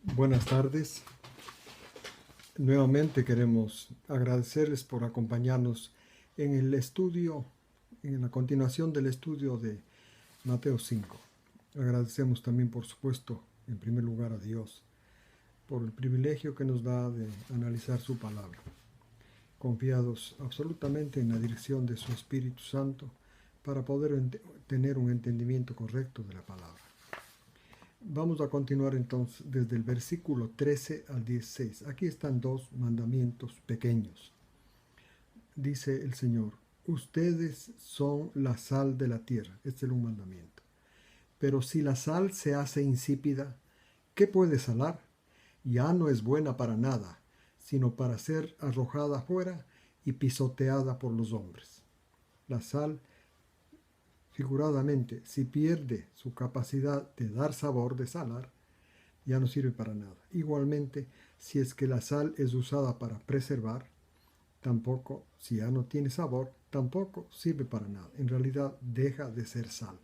Buenas tardes. Nuevamente queremos agradecerles por acompañarnos en el estudio, en la continuación del estudio de Mateo 5. Agradecemos también, por supuesto, en primer lugar a Dios por el privilegio que nos da de analizar su palabra, confiados absolutamente en la dirección de su Espíritu Santo para poder tener un entendimiento correcto de la palabra. Vamos a continuar entonces desde el versículo 13 al 16. Aquí están dos mandamientos pequeños. Dice el Señor: ustedes son la sal de la tierra. Este es un mandamiento. Pero si la sal se hace insípida, ¿qué puede salar? Ya no es buena para nada, sino para ser arrojada afuera y pisoteada por los hombres. La sal, figuradamente, si pierde su capacidad de dar sabor, de salar, ya no sirve para nada. Igualmente, si es que la sal es usada para preservar, tampoco, si ya no tiene sabor, tampoco sirve para nada. En realidad deja de ser sal.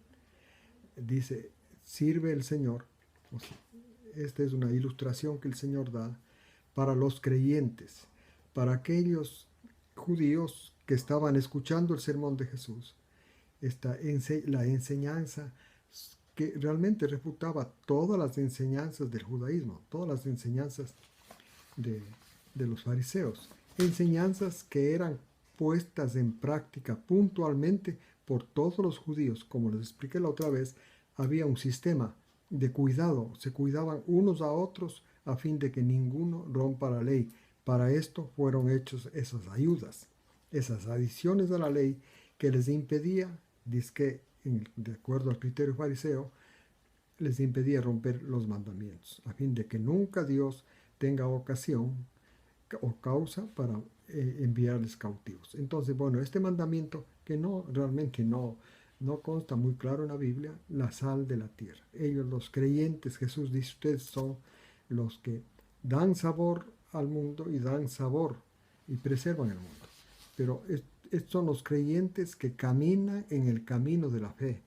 Dice, sirve el Señor. O sea, esta es una ilustración que el Señor da para los creyentes, para aquellos judíos que estaban escuchando el sermón de Jesús. La enseñanza que realmente refutaba todas las enseñanzas del judaísmo, todas las enseñanzas de, de los fariseos, enseñanzas que eran puestas en práctica puntualmente por todos los judíos. Como les expliqué la otra vez, había un sistema de cuidado, se cuidaban unos a otros a fin de que ninguno rompa la ley. Para esto fueron hechos esas ayudas, esas adiciones a la ley que les impedía, dizque, de acuerdo al criterio fariseo, les impedía romper los mandamientos, a fin de que nunca Dios tenga ocasión o causa para enviarles cautivos. Entonces, bueno, este mandamiento que realmente no consta muy claro en la Biblia, la sal de la tierra. Ellos, los creyentes, Jesús dice, ustedes son los que dan sabor al mundo y dan sabor y preservan el mundo. Pero estos son los creyentes que caminan en el camino de la fe.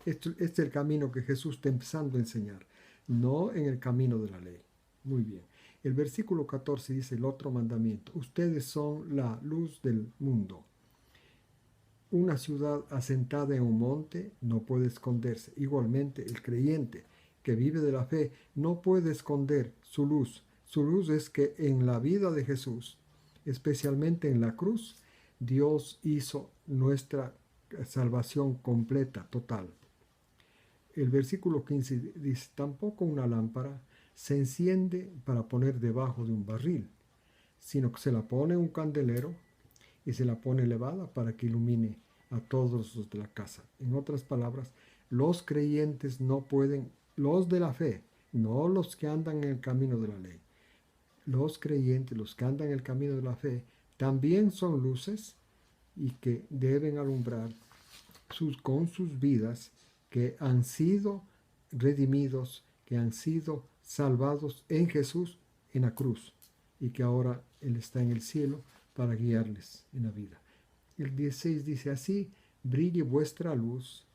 Este es el camino que Jesús está empezando a enseñar, no en el camino de la ley. Muy bien. El versículo 14 dice el otro mandamiento: ustedes son la luz del mundo. Una ciudad asentada en un monte no puede esconderse. Igualmente, el creyente que vive de la fe no puede esconder su luz. Su luz es que en la vida de Jesús, especialmente en la cruz, Dios hizo nuestra salvación completa, total. El versículo 15 dice, tampoco una lámpara se enciende para poner debajo de un barril, sino que se la pone en un candelero y se la pone elevada para que ilumine a todos los de la casa. En otras palabras, los creyentes no pueden, los de la fe, no los que andan en el camino de la ley, los creyentes, los que andan en el camino de la fe, también son luces y que deben alumbrar con sus vidas, que han sido redimidos, que han sido salvados en Jesús en la cruz y que ahora Él está en el cielo para guiarles en la vida. El 16 dice así: brille vuestra luz.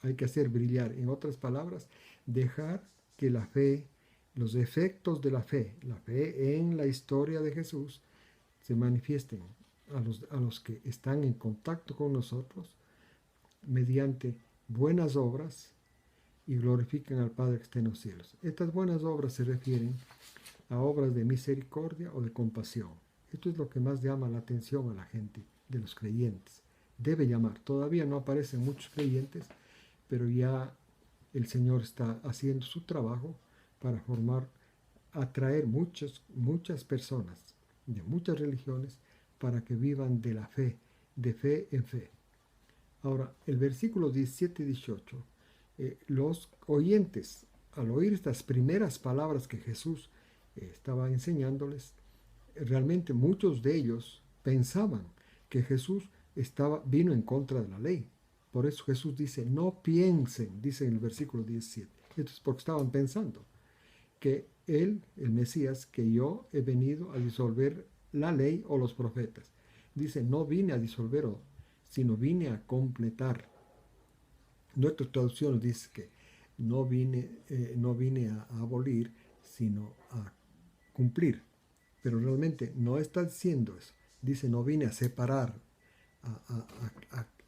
Hay que hacer brillar, en otras palabras, dejar que la fe, los efectos de la fe en la historia de Jesús, se manifiesten a los que están en contacto con nosotros mediante buenas obras y glorifiquen al Padre que está en los cielos. Estas buenas obras se refieren a obras de misericordia o de compasión. Esto es lo que más llama la atención a la gente, de los creyentes. Debe llamar. Todavía no aparecen muchos creyentes, pero ya el Señor está haciendo su trabajo para atraer muchas personas de muchas religiones para que vivan de la fe, de fe en fe. Ahora, el versículo 17 y 18, los oyentes, al oír estas primeras palabras que Jesús estaba enseñándoles, realmente muchos de ellos pensaban que Jesús vino en contra de la ley. Por eso Jesús dice, no piensen, dice en el versículo 17. Esto es porque estaban pensando que Él, el Mesías, que yo he venido a disolver la ley o los profetas. Dice, no vine a disolver, sino vine a completar. Nuestra traducción dice que no vine a abolir, sino a cumplir. Pero realmente no está diciendo eso. Dice, no vine a separar,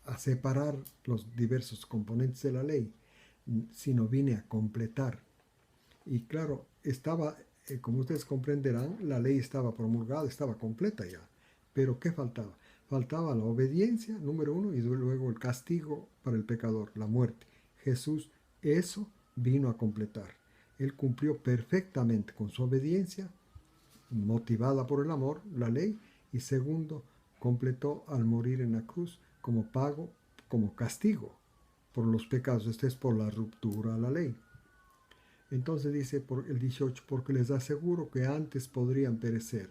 a separar los diversos componentes de la ley, sino vine a completar. Y claro, como ustedes comprenderán, la ley estaba promulgada, estaba completa ya. Pero ¿qué faltaba? Faltaba la obediencia, número uno, y luego el castigo para el pecador, la muerte. Jesús eso vino a completar. Él cumplió perfectamente con su obediencia, motivada por el amor, la ley, y segundo, completó al morir en la cruz como pago, como castigo por los pecados. Este es por la ruptura a la ley. Entonces dice por el 18, porque les aseguro que antes podrían perecer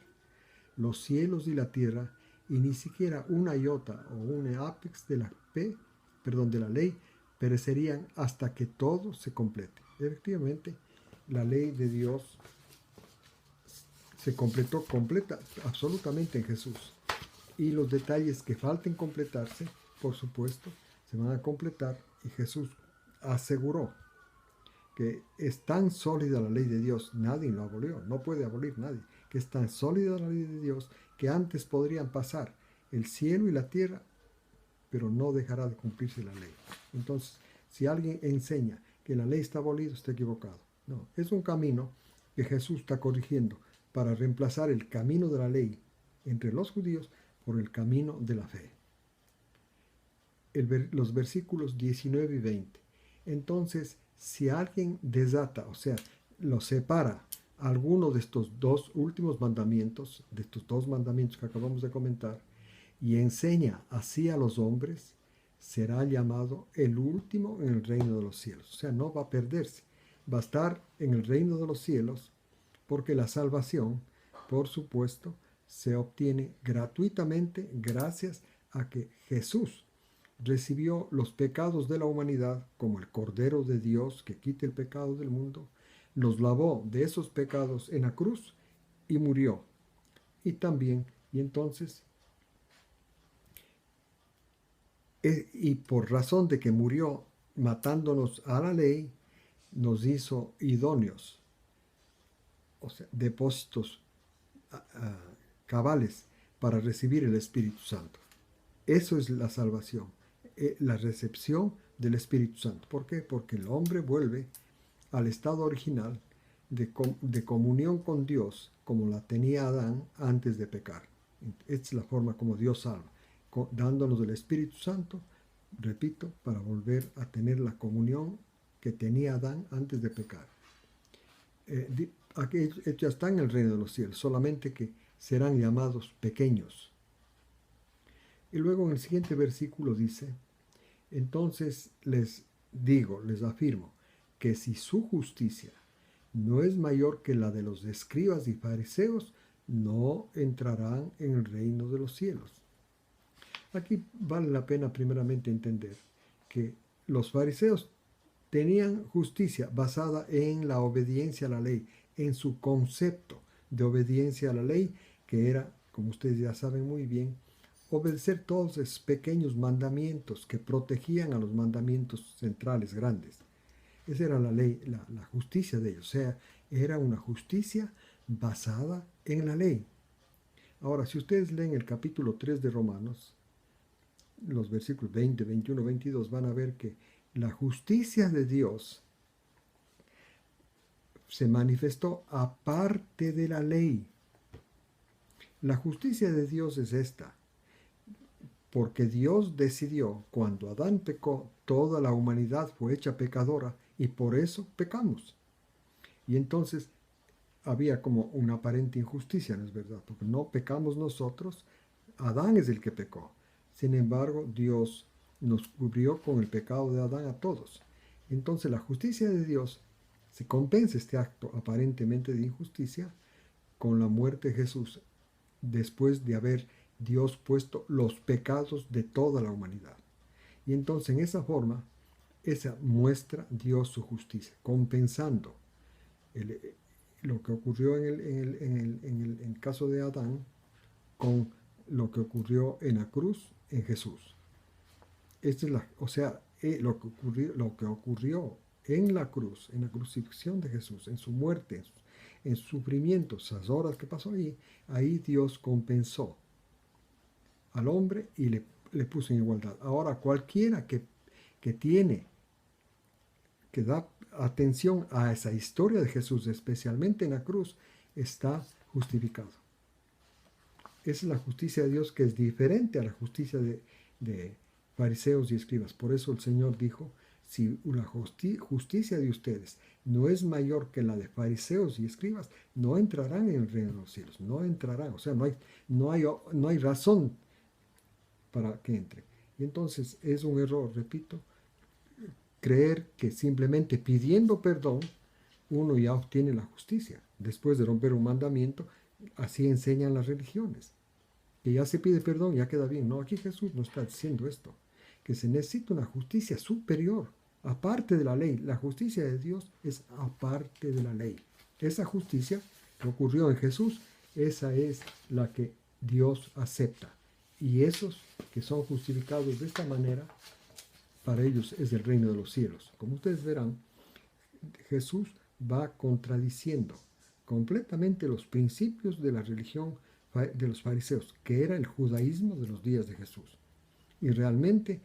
los cielos y la tierra, y ni siquiera una iota o un ápice de la ley perecerían hasta que todo se complete. Efectivamente, la ley de Dios se completó absolutamente en Jesús. Y los detalles que falten completarse, por supuesto, se van a completar, y Jesús aseguró que es tan sólida la ley de Dios, nadie lo abolió, no puede abolir nadie, que es tan sólida la ley de Dios que antes podrían pasar el cielo y la tierra, pero no dejará de cumplirse la ley. Entonces, si alguien enseña que la ley está abolida, está equivocado. No, es un camino que Jesús está corrigiendo para reemplazar el camino de la ley entre los judíos por el camino de la fe. Los versículos 19 y 20. Entonces, si alguien desata, o sea, lo separa alguno de estos dos últimos mandamientos, de estos dos mandamientos que acabamos de comentar, y enseña así a los hombres, será llamado el último en el reino de los cielos. O sea, no va a perderse, va a estar en el reino de los cielos, porque la salvación, por supuesto, se obtiene gratuitamente gracias a que Jesús recibió los pecados de la humanidad como el Cordero de Dios que quita el pecado del mundo, los lavó de esos pecados en la cruz y murió. Y también, y entonces, y por razón de que murió matándonos a la ley, nos hizo idóneos, o sea, depósitos cabales para recibir el Espíritu Santo. Eso es la salvación, la recepción del Espíritu Santo. ¿Por qué? Porque el hombre vuelve al estado original de comunión con Dios, como la tenía Adán antes de pecar. Esta es la forma como Dios salva, dándonos el Espíritu Santo, repito, para volver a tener la comunión que tenía Adán antes de pecar. Ellos ya están en el reino de los cielos, solamente que serán llamados pequeños. Y luego en el siguiente versículo dice, entonces les digo, les afirmo, que si su justicia no es mayor que la de los escribas y fariseos, no entrarán en el reino de los cielos. Aquí vale la pena primeramente entender que los fariseos tenían justicia basada en la obediencia a la ley, en su concepto de obediencia a la ley, que era, como ustedes ya saben muy bien, obedecer todos esos pequeños mandamientos que protegían a los mandamientos centrales grandes. Esa era la ley, la justicia de ellos. O sea, era una justicia basada en la ley. Ahora, si ustedes leen el capítulo 3 de Romanos, los versículos 20, 21, 22, van a ver que la justicia de Dios se manifestó aparte de la ley. La justicia de Dios es esta. Porque Dios decidió, cuando Adán pecó, toda la humanidad fue hecha pecadora y por eso pecamos. Y entonces había como una aparente injusticia, ¿no es verdad? Porque no pecamos nosotros, Adán es el que pecó. Sin embargo, Dios nos cubrió con el pecado de Adán a todos. Entonces la justicia de Dios se compensa este acto aparentemente de injusticia con la muerte de Jesús, después de haber Dios puesto los pecados de toda la humanidad. Y entonces en esa forma, esa muestra Dios su justicia, compensando lo que ocurrió en el caso de Adán con lo que ocurrió en la cruz en Esta es lo que ocurrió en la cruz, en la crucifixión de Jesús, en su muerte, en su sufrimiento, esas horas que pasó ahí Dios compensó al hombre y le puso en igualdad. Ahora, cualquiera que que da atención a esa historia de Jesús, especialmente en la cruz, está justificado. Esa es la justicia de Dios, que es diferente a la justicia de fariseos y escribas. Por eso el Señor dijo, si la justicia de ustedes no es mayor que la de fariseos y escribas, no entrarán en el reino de los cielos, no entrarán. O sea, no hay razón para que entre. Y entonces es un error, repito, creer que simplemente pidiendo perdón uno ya obtiene la justicia. Después de romper un mandamiento, así enseñan las religiones. Que ya se pide perdón, ya queda bien. No, aquí Jesús no está diciendo esto. Que se necesita una justicia superior, aparte de la ley. La justicia de Dios es aparte de la ley. Esa justicia que ocurrió en Jesús, esa es la que Dios acepta. Y esos que son justificados de esta manera, para ellos es el reino de los cielos. Como ustedes verán, Jesús va contradiciendo completamente los principios de la religión de los fariseos, que era el judaísmo de los días de Jesús. Y realmente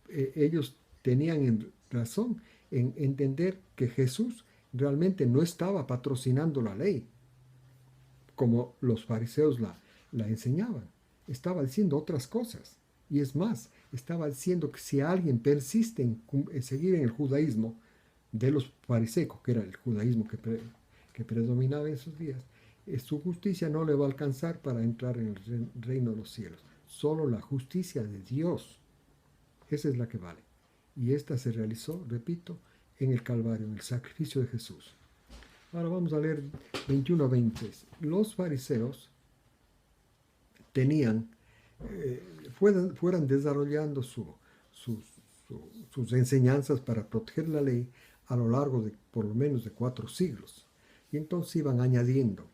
ellos tenían razón en entender que Jesús realmente no estaba patrocinando la ley, como los fariseos la enseñaban. Estaba diciendo otras cosas. Y es más, estaba diciendo que si alguien persiste en seguir en el judaísmo de los fariseos, que era el judaísmo que predominaba en esos días, su justicia no le va a alcanzar para entrar en el reino de los cielos. Solo la justicia de Dios, esa es la que vale. Y esta se realizó, repito, en el Calvario, en el sacrificio de Jesús. Ahora vamos a leer 21 a 20. Los fariseos tenían, fueran desarrollando sus enseñanzas para proteger la ley a lo largo de por lo menos de 4 siglos. Y entonces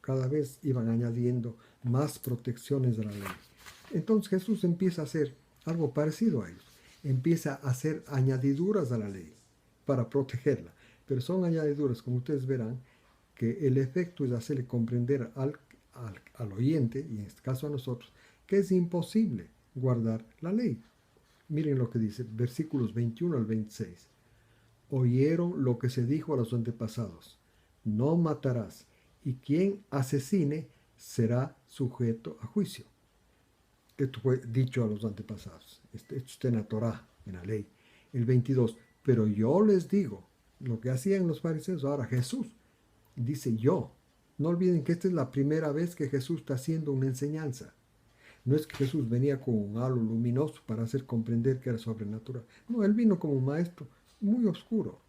cada vez iban añadiendo más protecciones de la ley. Entonces Jesús empieza a hacer algo parecido a ellos. Empieza a hacer añadiduras a la ley para protegerla. Pero son añadiduras, como ustedes verán, que el efecto es hacerle comprender al oyente, y en este caso a nosotros, que es imposible guardar la ley. Miren lo que dice, versículos 21 al 26. Oyeron lo que se dijo a los antepasados: no matarás, y quien asesine será sujeto a juicio. Esto fue dicho a los antepasados. Esto está en la Torá, en la ley. El 22. Pero yo les digo, lo que hacían los fariseos, ahora Jesús dice yo. No olviden que esta es la primera vez que Jesús está haciendo una enseñanza. No es que Jesús venía con un halo luminoso para hacer comprender que era sobrenatural. No, él vino como un maestro muy oscuro.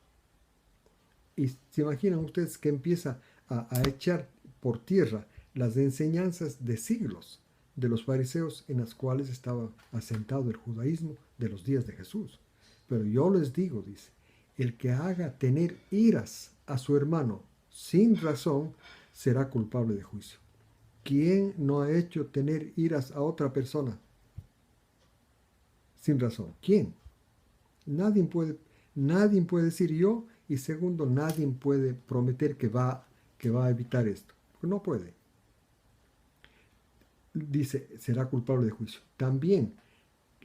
Y se imaginan ustedes que empieza a echar por tierra las enseñanzas de siglos de los fariseos en las cuales estaba asentado el judaísmo de los días de Jesús. Pero yo les digo, dice, el que haga tener iras a su hermano sin razón será culpable de juicio. ¿Quién no ha hecho tener iras a otra persona sin razón? ¿Quién? Nadie puede decir yo, y segundo, nadie puede prometer que va a evitar esto. No puede. Dice, será culpable de juicio. También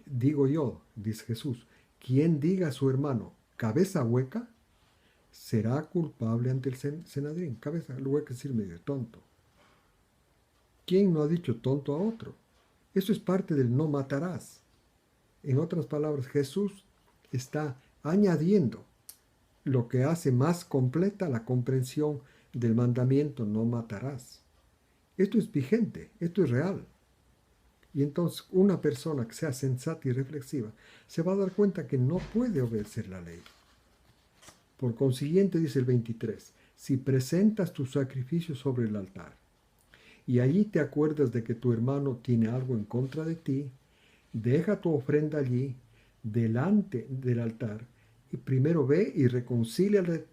digo yo, dice Jesús, quien diga a su hermano cabeza hueca, será culpable ante el Sanedrín. Cabeza hueca es decir medio tonto. ¿Quién no ha dicho tonto a otro? Eso es parte del no matarás. En otras palabras, Jesús está añadiendo lo que hace más completa la comprensión del mandamiento no matarás. Esto es vigente, esto es real. Y entonces una persona que sea sensata y reflexiva se va a dar cuenta que no puede obedecer la ley. Por consiguiente, dice el 23, si presentas tu sacrificio sobre el altar y allí te acuerdas de que tu hermano tiene algo en contra de ti, deja tu ofrenda allí, delante del altar, y primero ve y reconcíliate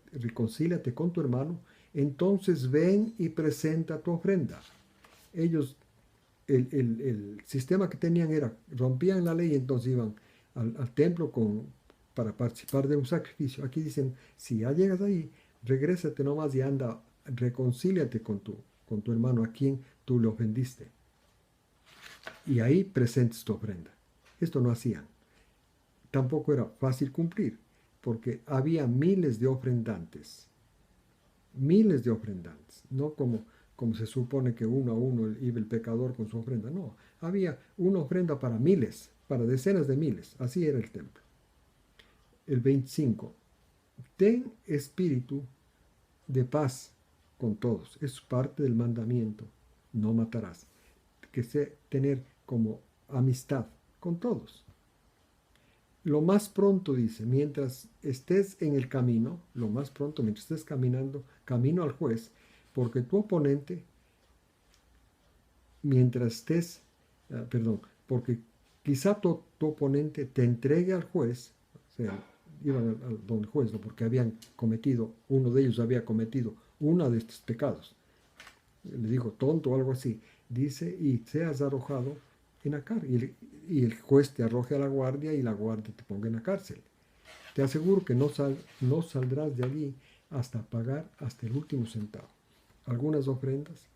con tu hermano, entonces ven y presenta tu ofrenda. Ellos, el sistema que tenían era, rompían la ley y entonces iban al templo con para participar de un sacrificio. Aquí dicen, si ya llegas ahí, regrésate nomás y anda, reconcíliate con tu hermano a quien tú le ofendiste. Y ahí presentes tu ofrenda. Esto no hacían. Tampoco era fácil cumplir, porque había miles de ofrendantes. Miles de ofrendantes. No como se supone que uno a uno iba el pecador con su ofrenda. No, había una ofrenda para miles, para decenas de miles. Así era el templo. El 25. Ten espíritu de paz con todos. Es parte del mandamiento. No matarás. Que sé tener como amistad con todos. Lo más pronto, dice, mientras estés en el camino, lo más pronto, mientras estés caminando, camino al juez, porque tu oponente, mientras estés, porque quizá tu oponente te entregue al juez, o sea, iban al don juez, ¿no? Porque uno de ellos había cometido uno de estos pecados. Le digo tonto o algo así. Dice, y seas arrojado en la cárcel. Y el juez te arroje a la guardia y la guardia te ponga en la cárcel. Te aseguro que no saldrás de allí hasta pagar hasta el último centavo. Algunas ofensas,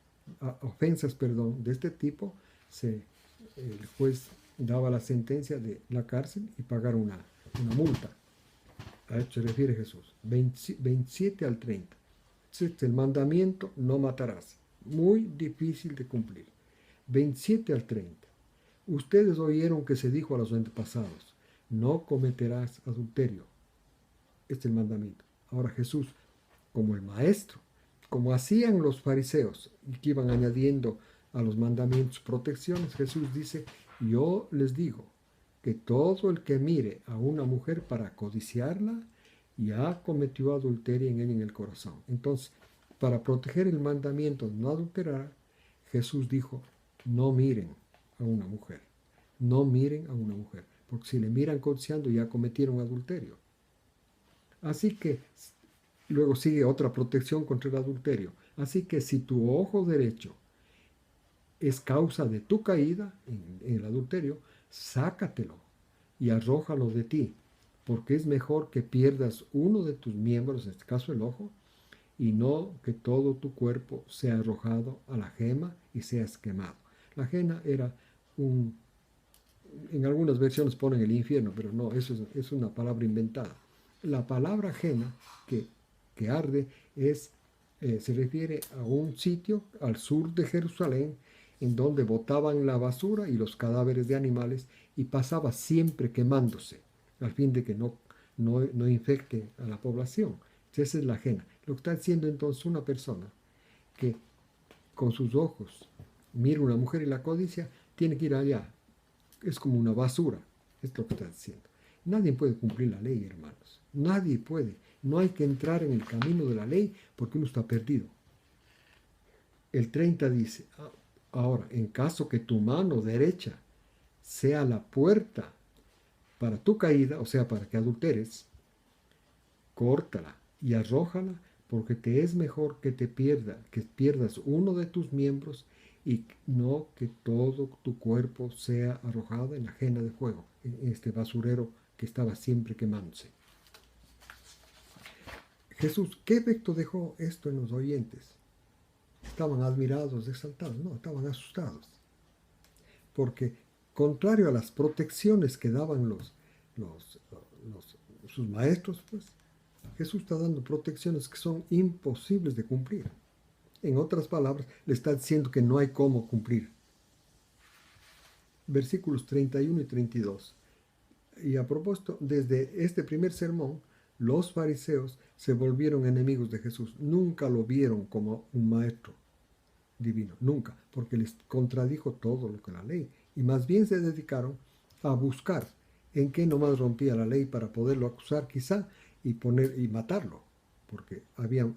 de este tipo, el juez daba la sentencia de la cárcel y pagar una multa. A esto se refiere Jesús. 27 al 30. Este es el mandamiento, no matarás. Muy difícil de cumplir. 27 al 30. Ustedes oyeron que se dijo a los antepasados, no cometerás adulterio. Este es el mandamiento. Ahora Jesús, como el maestro, como hacían los fariseos, y que iban añadiendo a los mandamientos protecciones, Jesús dice, yo les digo que todo el que mire a una mujer para codiciarla, ya cometió adulterio en él en el corazón. Entonces, para proteger el mandamiento de no adulterar, Jesús dijo, no miren a una mujer. No miren a una mujer. Porque si le miran codiciando, ya cometieron adulterio. Así que, luego sigue otra protección contra el adulterio. Así que si tu ojo derecho es causa de tu caída en el adulterio, sácatelo y arrójalo de ti, porque es mejor que pierdas uno de tus miembros, en este caso el ojo, y no que todo tu cuerpo sea arrojado a la gema y seas quemado. La gema era en algunas versiones ponen el infierno, pero no, eso es una palabra inventada. La palabra gema, que arde, se refiere a un sitio al sur de Jerusalén, en donde botaban la basura y los cadáveres de animales, y pasaba siempre quemándose, al fin de que no infecte a la población. Esa es la ajena. Lo que está diciendo entonces una persona que con sus ojos mira una mujer y la codicia, tiene que ir allá. Es como una basura. Es lo que está diciendo. Nadie puede cumplir la ley, hermanos. Nadie puede. No hay que entrar en el camino de la ley porque uno está perdido. El 30 dice, ahora, en caso que tu mano derecha sea la puerta para tu caída, o sea, para que adulteres, córtala y arrójala, porque te es mejor que pierdas uno de tus miembros y no que todo tu cuerpo sea arrojado en la ajena de fuego, en este basurero que estaba siempre quemándose. Jesús, ¿qué efecto dejó esto en los oyentes? ¿Estaban admirados, exaltados? No, estaban asustados. Porque contrario a las protecciones que daban sus maestros, pues, Jesús está dando protecciones que son imposibles de cumplir. En otras palabras, le está diciendo que no hay cómo cumplir. Versículos 31 y 32. Y a propósito, desde este primer sermón, los fariseos se volvieron enemigos de Jesús. Nunca lo vieron como un maestro divino, nunca, porque les contradijo todo lo que la ley. Y más bien se dedicaron a buscar en qué nomás rompía la ley para poderlo acusar quizá y matarlo, porque había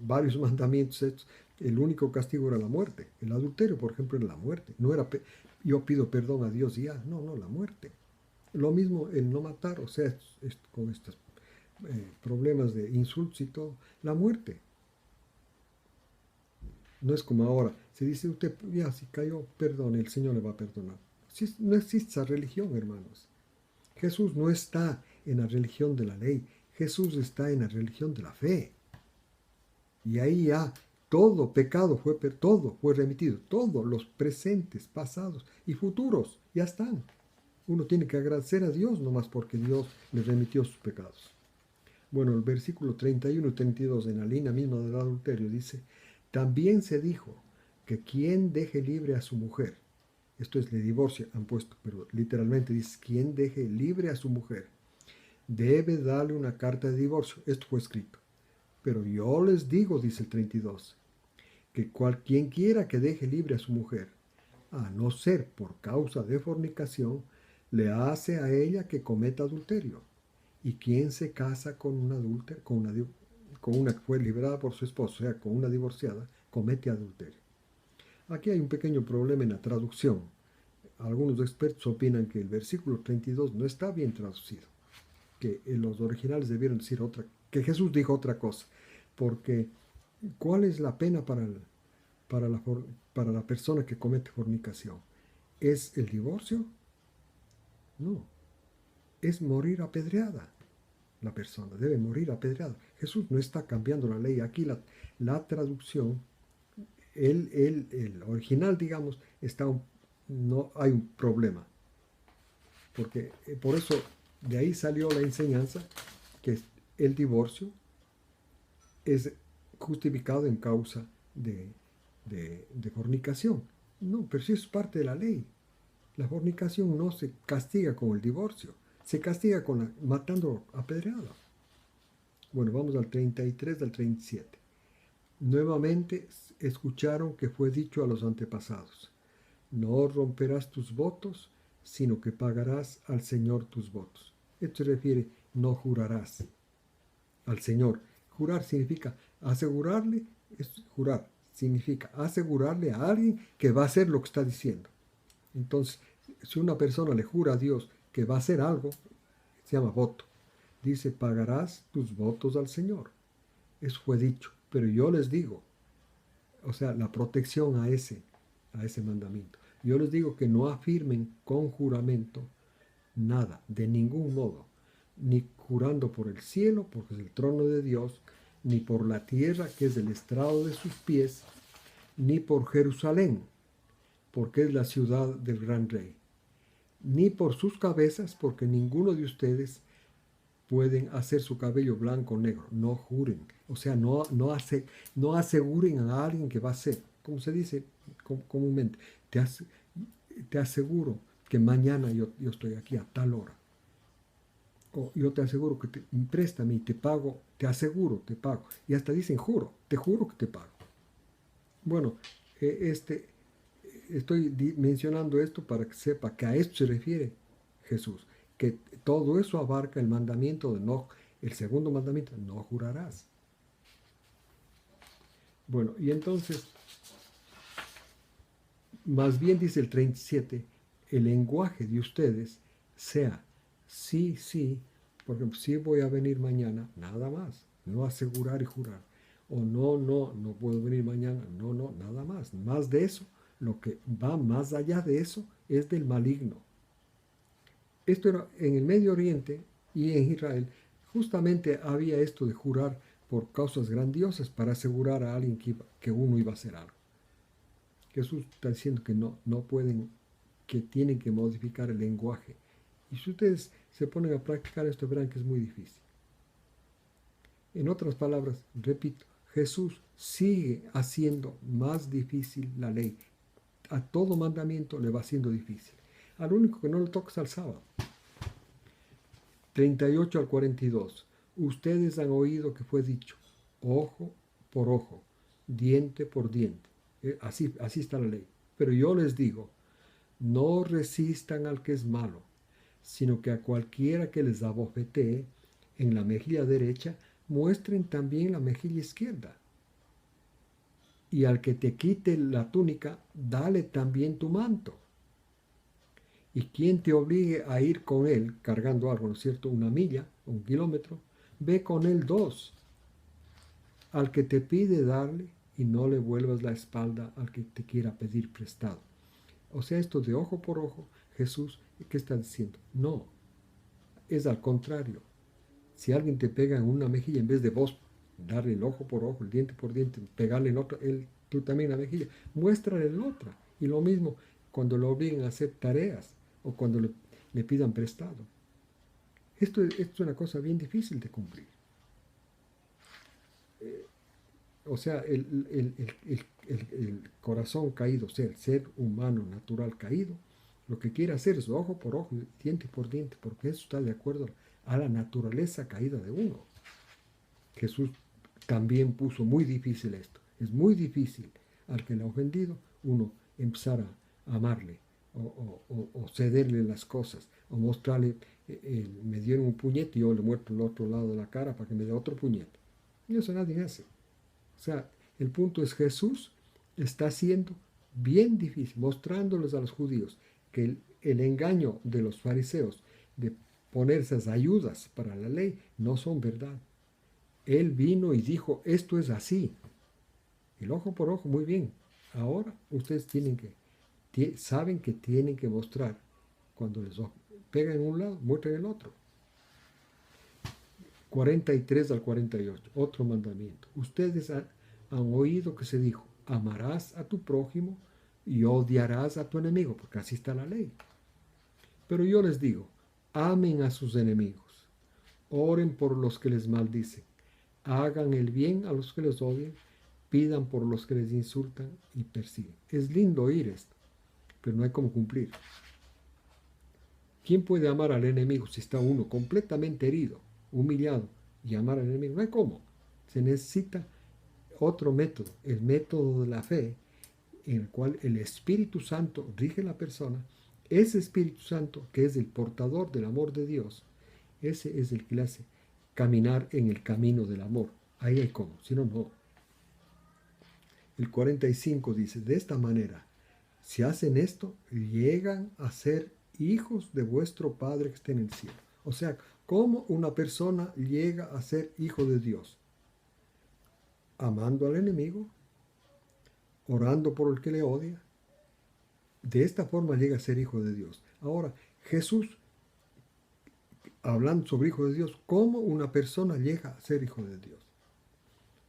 varios mandamientos hechos. El único castigo era la muerte. El adulterio, por ejemplo, era la muerte. No era yo pido perdón a Dios y ya, no, la muerte. Lo mismo el no matar, o sea, con estos problemas de insultos y todo, la muerte. No es como ahora, se dice usted, ya si cayó, perdón, el Señor le va a perdonar. No existe esa religión, hermanos. Jesús no está en la religión de la ley. Jesús está en la religión de la fe. Y ahí ya todo pecado todo fue remitido. Todos los presentes, pasados y futuros ya están. Uno tiene que agradecer a Dios nomás porque Dios le remitió sus pecados. Bueno, el versículo 31 y 32 en la línea misma del adulterio dice, también se dijo que quien deje libre a su mujer, esto es le divorcia, han puesto, pero literalmente dice, quien deje libre a su mujer, debe darle una carta de divorcio. Esto fue escrito. Pero yo les digo, dice el 32, que quien quiera que deje libre a su mujer, a no ser por causa de fornicación, le hace a ella que cometa adulterio. Y quien se casa con una adúltera, con una que fue liberada por su esposo, o sea, con una divorciada, comete adulterio. Aquí hay un pequeño problema en la traducción. Algunos expertos opinan que el versículo 32 no está bien traducido, que los originales debieron decir que Jesús dijo otra cosa, porque ¿cuál es la pena para la persona que comete fornicación? ¿Es el divorcio? No, es morir apedreada. La persona debe morir apedreada. Jesús no está cambiando la ley. Aquí la traducción, el original, digamos, no hay un problema. Porque por eso de ahí salió la enseñanza que el divorcio es justificado en causa de fornicación. No, pero sí es parte de la ley. La fornicación no se castiga con el divorcio, se castiga matando apedreado. Bueno, vamos al 33 al 37. Nuevamente escucharon que fue dicho a los antepasados, no romperás tus votos, sino que pagarás al Señor tus votos. Esto se refiere, no jurarás al Señor. Jurar significa asegurarle, jurar significa asegurarle a alguien que va a hacer lo que está diciendo. Entonces, si una persona le jura a Dios que va a hacer algo, se llama voto. Dice, pagarás tus votos al Señor. Eso fue dicho. Pero yo les digo, o sea, la protección a ese mandamiento. Yo les digo que no afirmen con juramento nada, de ningún modo, ni jurando por el cielo, porque es el trono de Dios, ni por la tierra, que es el estrado de sus pies, ni por Jerusalén, porque es la ciudad del gran rey, ni por sus cabezas, porque ninguno de ustedes pueden hacer su cabello blanco o negro. No juren, o sea, no aseguren a alguien que va a ser, como se dice comúnmente, te aseguro que mañana yo estoy aquí a tal hora. O yo te aseguro que préstame y te pago, te aseguro, te pago. Y hasta dicen juro, te juro que te pago. Bueno, estoy mencionando esto para que sepa que a esto se refiere Jesús, que todo eso abarca el mandamiento de no, el segundo mandamiento, no jurarás. Bueno, y entonces, más bien dice el 37, el lenguaje de ustedes sea sí, sí, por ejemplo, sí voy a venir mañana, nada más, no asegurar y jurar. O no puedo venir mañana, no, nada más. Más de eso, lo que va más allá de eso es del maligno. Esto era en el Medio Oriente y en Israel. Justamente había esto de jurar por causas grandiosas para asegurar a alguien que uno iba a hacer algo. Jesús está diciendo que no pueden, que tienen que modificar el lenguaje. Y si ustedes se ponen a practicar esto, verán que es muy difícil. En otras palabras, repito, Jesús sigue haciendo más difícil la ley. A todo mandamiento le va haciendo difícil. Al único que no le toca es al sábado. 38 al 42. Ustedes han oído que fue dicho, ojo por ojo, diente por diente. Así está la ley. Pero yo les digo, no resistan al que es malo, sino que a cualquiera que les abofetee en la mejilla derecha, muestren también la mejilla izquierda. Y al que te quite la túnica, dale también tu manto. Y quien te obligue a ir con él, cargando algo, ¿no es cierto?, 1 milla, 1 kilómetro, ve con él 2. Al que te pide, darle, y no le vuelvas la espalda al que te quiera pedir prestado. O sea, esto de ojo por ojo, Jesús, ¿qué está diciendo? No, es al contrario. Si alguien te pega en una mejilla, en vez de vos darle el ojo por ojo, el diente por diente, pegarle el otro, tú también la mejilla, muéstrale el otra. Y lo mismo cuando lo obliguen a hacer tareas o cuando le pidan prestado. Esto es una cosa bien difícil de cumplir. O sea, el corazón caído, o sea, el ser humano natural caído, lo que quiere hacer es ojo por ojo, diente por diente, porque eso está de acuerdo a la naturaleza caída de uno. Jesús también puso muy difícil esto. Es muy difícil al que le ha ofendido uno empezar a amarle o cederle las cosas o mostrarle, me dieron un puñete y yo le muestro el otro lado de la cara para que me dé otro puñete. Y eso nadie hace. O sea, el punto es Jesús está haciendo bien difícil, mostrándoles a los judíos que el engaño de los fariseos de poner esas ayudas para la ley no son verdad. Él vino y dijo, esto es así. El ojo por ojo, muy bien. Ahora ustedes saben que tienen que mostrar. Cuando les pegan en un lado, muestren el otro. 43 al 48, otro mandamiento. Ustedes han oído que se dijo, amarás a tu prójimo y odiarás a tu enemigo, porque así está la ley. Pero yo les digo, amen a sus enemigos, oren por los que les maldicen, hagan el bien a los que les odian, pidan por los que les insultan y persiguen. Es lindo oír esto, pero no hay cómo cumplir. ¿Quién puede amar al enemigo si está uno completamente herido, humillado, y amar al enemigo? No hay cómo. Se necesita otro método, el método de la fe, en el cual el Espíritu Santo rige la persona. Ese Espíritu Santo, que es el portador del amor de Dios, ese es el que le hace caminar en el camino del amor. Ahí hay cómo, si no, no. El 45 dice, de esta manera, si hacen esto, llegan a ser hijos de vuestro Padre que está en el cielo. O sea, ¿cómo una persona llega a ser hijo de Dios? Amando al enemigo, orando por el que le odia. De esta forma llega a ser hijo de Dios. Ahora, Jesús, hablando sobre hijo de Dios, ¿cómo una persona llega a ser hijo de Dios?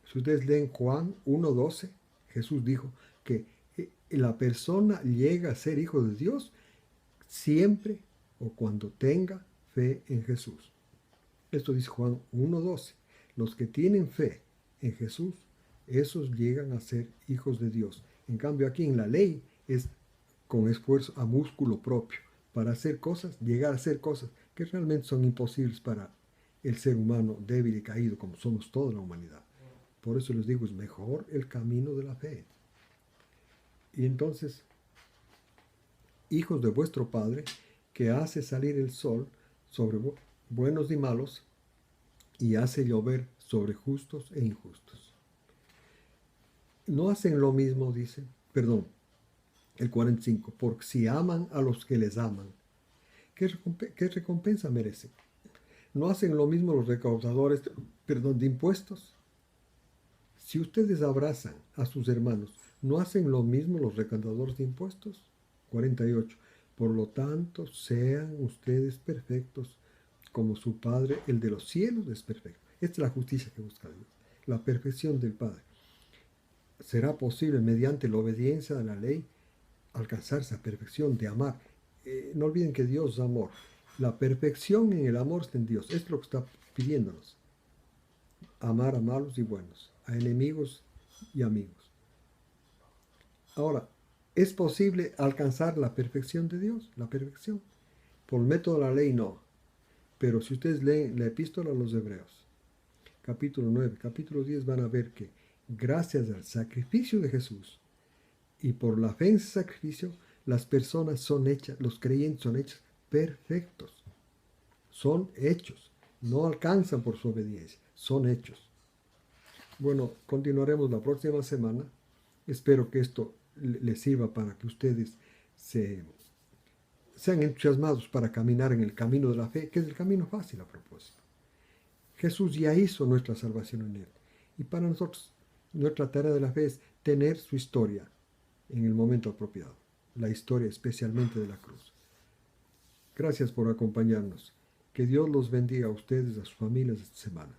Si ustedes leen Juan 1:12, Jesús dijo que la persona llega a ser hijo de Dios siempre o cuando tenga fe en Jesús. Esto dice Juan 1:12. Los que tienen fe en Jesús, esos llegan a ser hijos de Dios. En cambio, aquí en la ley es con esfuerzo a músculo propio para hacer cosas, llegar a hacer cosas que realmente son imposibles para el ser humano débil y caído como somos toda la humanidad. Por eso les digo, es mejor el camino de la fe. Y entonces, hijos de vuestro Padre, que hace salir el sol sobre buenos y malos, y hace llover sobre justos e injustos. No hacen lo mismo, dice, perdón, el 45, porque si aman a los que les aman, ¿qué recompensa merecen? ¿No hacen lo mismo los recaudadores, de impuestos? Si ustedes abrazan a sus hermanos, ¿no hacen lo mismo los recaudadores de impuestos? 48. Por lo tanto, sean ustedes perfectos, como su Padre, el de los cielos, es perfecto. Esta es la justicia que busca Dios, la perfección del Padre. Será posible, mediante la obediencia a la ley, alcanzar esa perfección de amar. No olviden que Dios es amor. La perfección en el amor está en Dios. Esto es lo que está pidiéndonos. Amar a malos y buenos, a enemigos y amigos. Ahora, ¿es posible alcanzar la perfección de Dios? La perfección. Por el método de la ley no. Pero si ustedes leen la epístola a los Hebreos, capítulo 9, capítulo 10, van a ver que gracias al sacrificio de Jesús y por la fe en ese sacrificio, las personas son hechas, los creyentes son hechos perfectos. Son hechos. No alcanzan por su obediencia. Son hechos. Bueno, continuaremos la próxima semana. Espero que esto les sirva para que ustedes sean entusiasmados para caminar en el camino de la fe, que es el camino fácil a propósito. Jesús ya hizo nuestra salvación en él. Y para nosotros, nuestra tarea de la fe es tener su historia en el momento apropiado. La historia especialmente de la cruz. Gracias por acompañarnos. Que Dios los bendiga a ustedes, a sus familias esta semana.